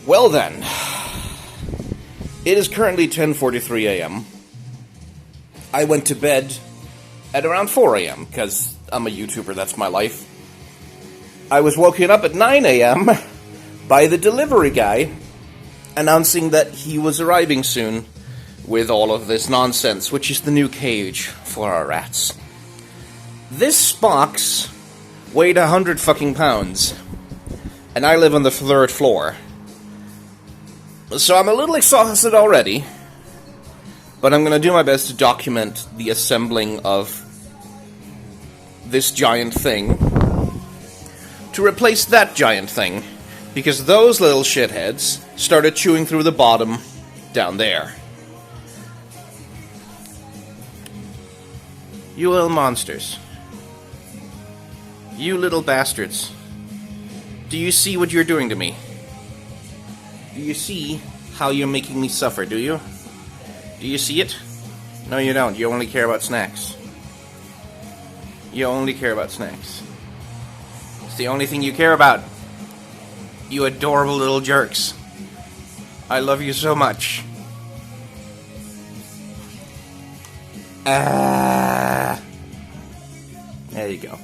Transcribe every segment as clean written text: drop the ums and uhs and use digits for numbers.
Well then, it is currently 10:43 a.m. I went to bed at around 4 a.m. because I'm a YouTuber, that's my life. I was woken up at 9 a.m. by the delivery guy announcing that he was arriving soon with all of this nonsense, which is the new cage for our rats. This box weighed 100 fucking pounds, and I live on the 3rd floor. So I'm a little exhausted already, but I'm going to do my best to document the assembling of this giant thing to replace that giant thing, because those little shitheads started chewing through the bottom down there. You little monsters. You little bastards. Do you see what you're doing to me? Do you see how you're making me suffer, do you? Do you see it? No, you don't. You only care about snacks. You only care about snacks. It's the only thing you care about. You adorable little jerks. I love you so much. There you go.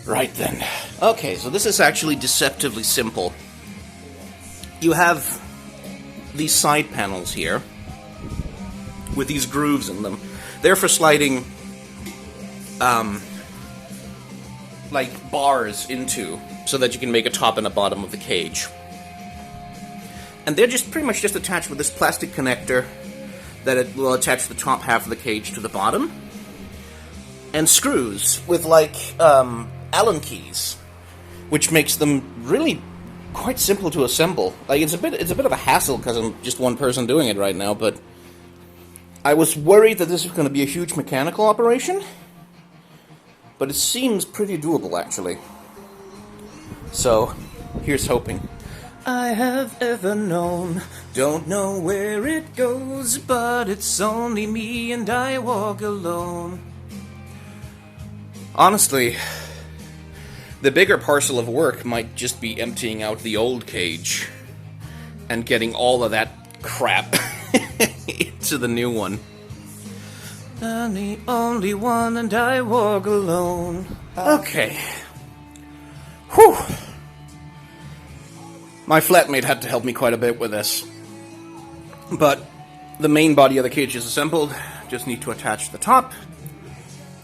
Right then. Okay, so this is actually deceptively simple. You have these side panels here with these grooves in them. They're for sliding like bars into, so that you can make a top and a bottom of the cage. And they're just pretty much just attached with this plastic connector that it will attach the top half of the cage to the bottom, and screws with like Allen keys, which makes them really quite simple to assemble. Like it's a bit of a hassle because I'm just one person doing it right now, but I was worried that this was going to be a huge mechanical operation, but it seems pretty doable actually. So here's hoping. I have ever known, don't know where it goes, but it's only me and I walk alone. Honestly, the bigger parcel of work might just be emptying out the old cage and getting all of that crap into the new one. I'm the only one and I walk alone. Okay. Whew. My flatmate had to help me quite a bit with this. But the main body of the cage is assembled. Just need to attach the top.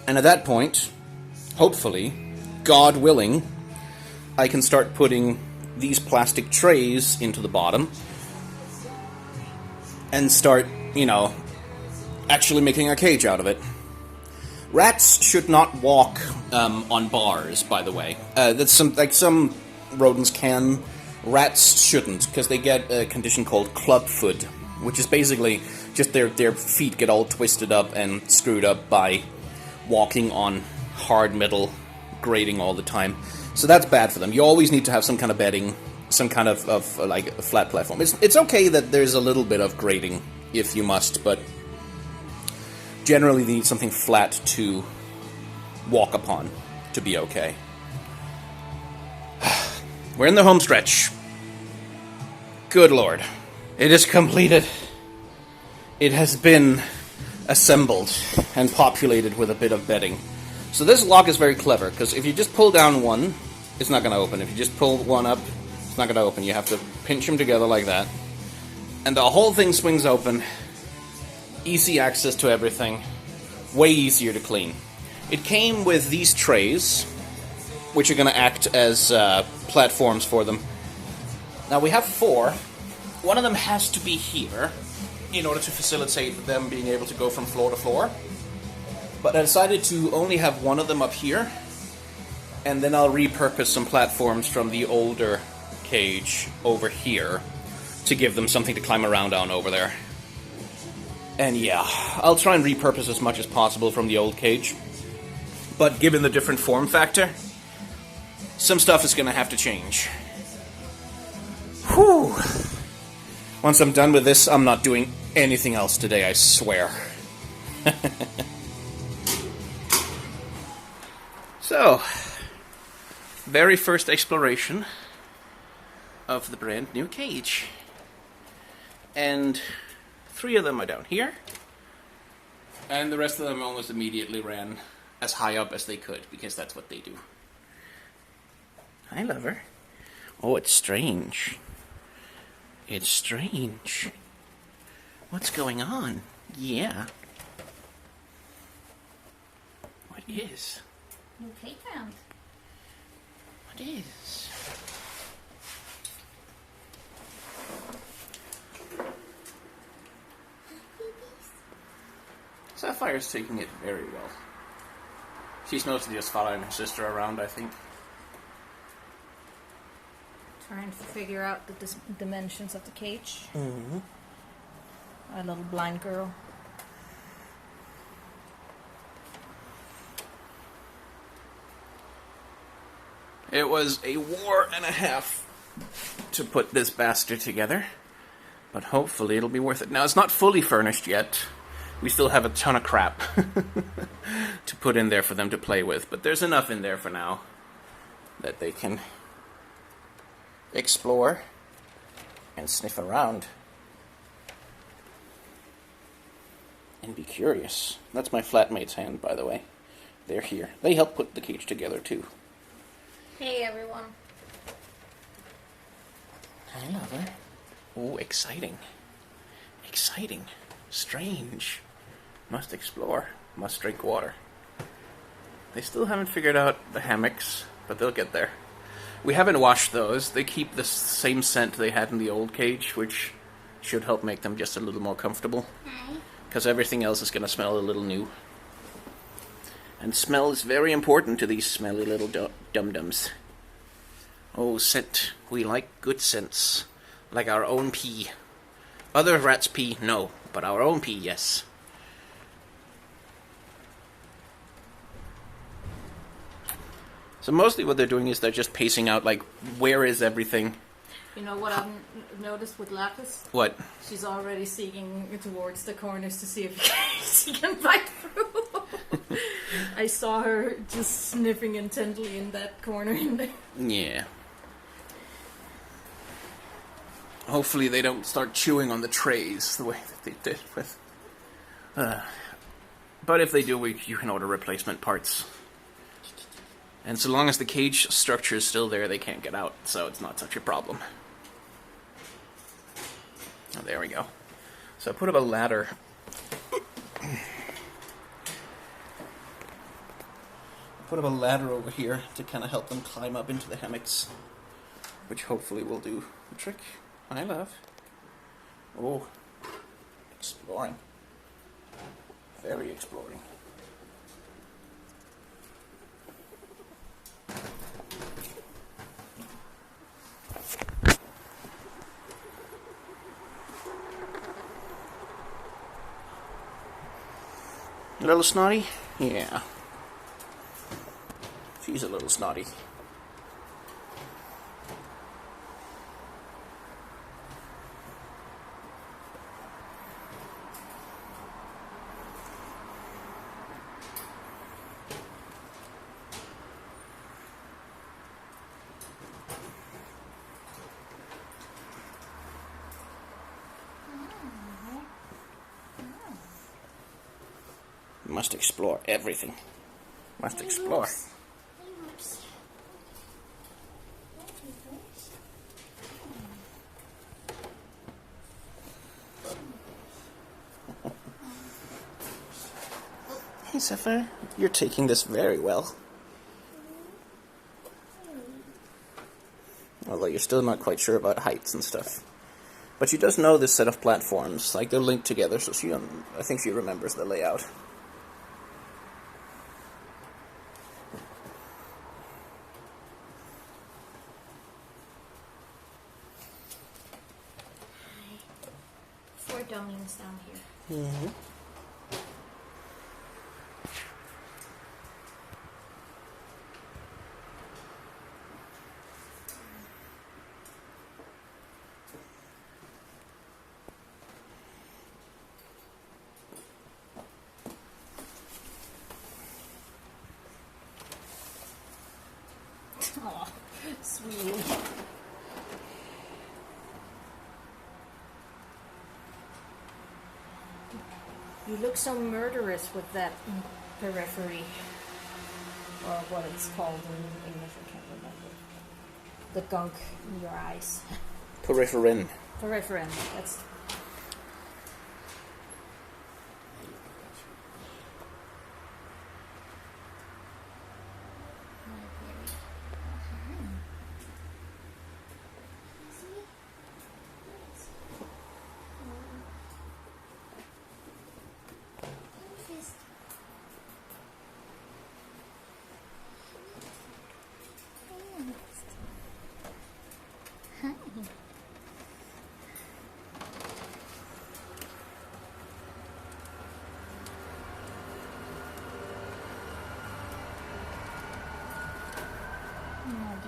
And at that point, hopefully, God willing, I can start putting these plastic trays into the bottom and start, actually making a cage out of it. Rats should not walk on bars, by the way. That's some rodents can. Rats shouldn't, because they get a condition called clubfoot, which is basically just their feet get all twisted up and screwed up by walking on hard metal grating all the time. So that's bad for them. You always need to have some kind of bedding, some kind of like a flat platform. It's okay that there's a little bit of grating if you must, but generally they need something flat to walk upon to be okay. We're in the home stretch. Good Lord. It is completed. It has been assembled and populated with a bit of bedding. So this lock is very clever, because if you just pull down one, it's not going to open. If you just pull one up, it's not going to open. You have to pinch them together like that. And the whole thing swings open. Easy access to everything. Way easier to clean. It came with these trays, which are going to act as platforms for them. Now we have 4. One of them has to be here in order to facilitate them being able to go from floor to floor. But I decided to only have one of them up here, and then I'll repurpose some platforms from the older cage over here to give them something to climb around on over there. And yeah, I'll try and repurpose as much as possible from the old cage. But given the different form factor, some stuff is going to have to change. Whew. Once I'm done with this, I'm not doing anything else today, I swear. So, very first exploration of the brand new cage. And 3 of them are down here. And the rest of them almost immediately ran as high up as they could, because that's what they do. Hi, lover. Oh, it's strange. It's strange. What's going on? Yeah. What is? New playground. What is? Sapphire's taking it very well. She's mostly just following her sister around, I think. Trying to figure out the dimensions of the cage. Mm-hmm. A little blind girl. It was a war and a half to put this bastard together, but hopefully it'll be worth it. Now, it's not fully furnished yet. We still have a ton of crap to put in there for them to play with, but there's enough in there for now that they can explore and sniff around and be curious. That's my flatmate's hand, by the way. They're here. They helped put the cage together, too. Hey, everyone. Hi, lover. Oh, exciting. Exciting. Strange. Must explore. Must drink water. They still haven't figured out the hammocks, but they'll get there. We haven't washed those. They keep the same scent they had in the old cage, which should help make them just a little more comfortable. Because everything else is going to smell a little new. And smell is very important to these smelly little dum-dums. Oh, scent. We like good scents. Like our own pee. Other rats' pee, no. But our own pee, yes. So mostly what they're doing is they're just pacing out, like, where is everything? You know what I've noticed with Lapis? What? She's already seeking towards the corners to see if she can bite through. I saw her just sniffing intently in that corner in there. Yeah. Hopefully they don't start chewing on the trays the way that they did with... but if they do, you can order replacement parts. And so long as the cage structure is still there, they can't get out, so it's not such a problem. Oh, there we go. So I put up a ladder. Put up a ladder over here to kind of help them climb up into the hammocks, which hopefully will do the trick. Hi, love. Oh, exploring. Very exploring. A little snotty? Yeah. She's a little snotty. Must explore everything. Must explore. Hey, Sapphire, you're taking this very well. Although you're still not quite sure about heights and stuff. But she does know this set of platforms, like they're linked together, so I think she remembers the layout. Dummies down here. Mm-hmm. Oh, sweetie. You look so murderous with that periphery. Or what it's called in English, I can't remember. The gunk in your eyes. Peripherin. Peripherin, that's...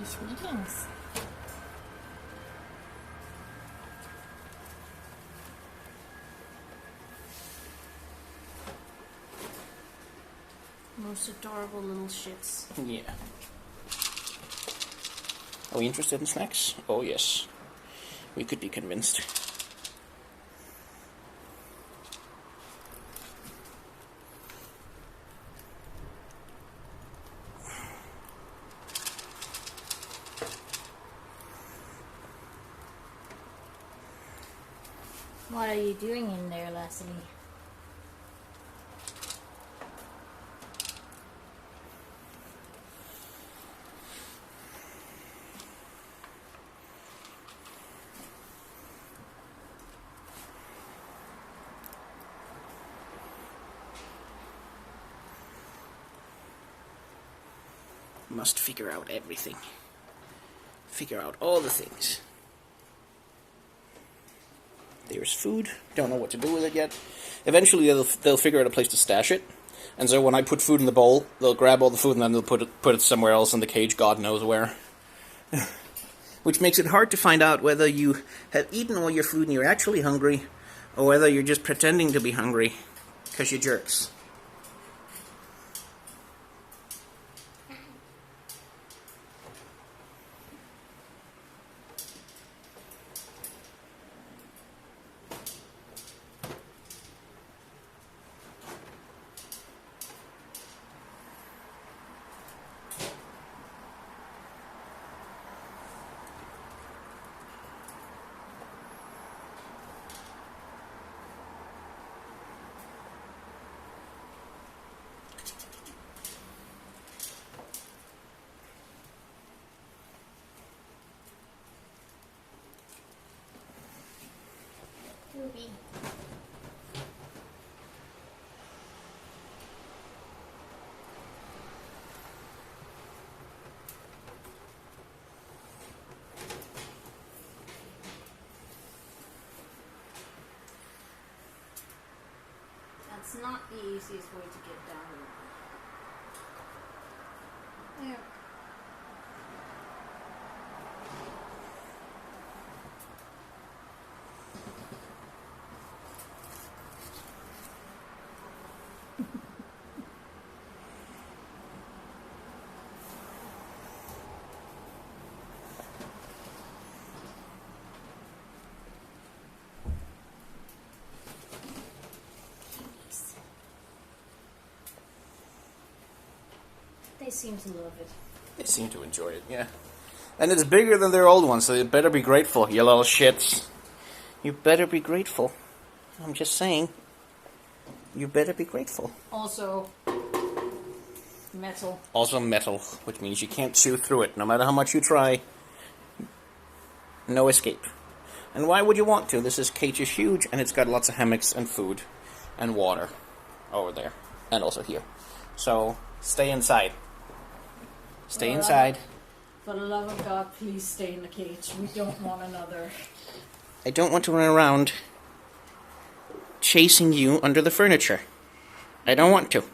Sweetings. Most adorable little shits. Yeah. Are we interested in snacks? Oh yes. We could be convinced. What are you doing in there, Leslie? Must figure out everything. Figure out all the things. There's food. Don't know what to do with it yet. Eventually they'll figure out a place to stash it. And so when I put food in the bowl, they'll grab all the food and then they'll put it somewhere else in the cage, God knows where. Which makes it hard to find out whether you have eaten all your food and you're actually hungry, or whether you're just pretending to be hungry because you're jerks. Ruby. That's not the easiest way to get down here. Yeah. They seem to love it. They seem to enjoy it, yeah. And it's bigger than their old one, so you better be grateful, you little shits. You better be grateful. I'm just saying. You better be grateful. Also, metal. Also metal, which means you can't chew through it, no matter how much you try. No escape. And why would you want to? This cage is huge, and it's got lots of hammocks and food and water over there, and also here. So, stay inside. Stay inside. For the love of God, please stay in the cage. We don't want another. I don't want to run around chasing you under the furniture. I don't want to.